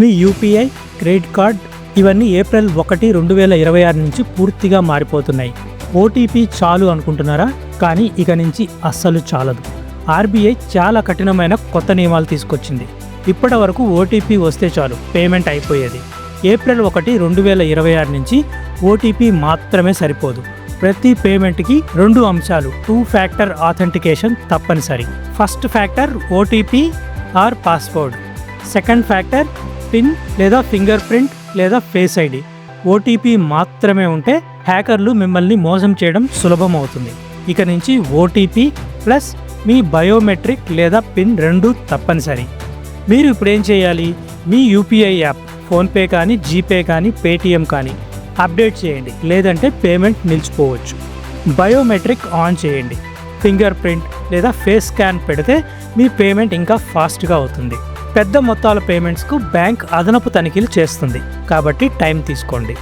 మీ UPI, credit card ఇవన్నీ April 1, 2026 నుంచి పూర్తిగా మారిపోతున్నాయి. ఓటీపీ చాలు అనుకుంటున్నారా? కానీ ఇక నుంచి అస్సలు చాలదు. ఆర్బీఐ చాలా కఠినమైన కొత్త నియమాలు తీసుకొచ్చింది. ఇప్పటి వరకు ఓటీపీ వస్తే చాలు, పేమెంట్ అయిపోయేది. ఏప్రిల్ 1, 2026 నుంచి ఓటీపీ మాత్రమే సరిపోదు. ప్రతి పేమెంట్కి 2 అంశాలు 2 ఫ్యాక్టర్ ఆథెంటికేషన్ తప్పనిసరి. First factor OTP are password. Second factor pin లేదా ఫింగర్ ప్రింట్ లేదా ఫేస్ ఐడి. ఓటీపీ మాత్రమే ఉంటే హ్యాకర్లు మిమ్మల్ని మోసం చేయడం సులభం అవుతుంది. ఇక నుంచి ఓటీపీ ప్లస్ మీ బయోమెట్రిక్ లేదా పిన్ 2 తప్పనిసరి. మీరు ఇప్పుడు ఏం చేయాలి? మీ యూపీఐ యాప్, ఫోన్పే కానీ, జీపే కానీ, పేటీఎం కానీ అప్డేట్ చేయండి, లేదంటే పేమెంట్ నిలిచిపోవచ్చు. బయోమెట్రిక్ ఆన్ చేయండి. ఫింగర్ ప్రింట్ లేదా ఫేస్ స్కాన్ పెడితే మీ పేమెంట్ ఇంకా ఫాస్ట్గా అవుతుంది. పెద్ద మొత్తాల పేమెంట్స్కు బ్యాంక్ అదనపు తనిఖీలు చేస్తుంది, కాబట్టి టైం తీసుకోండి.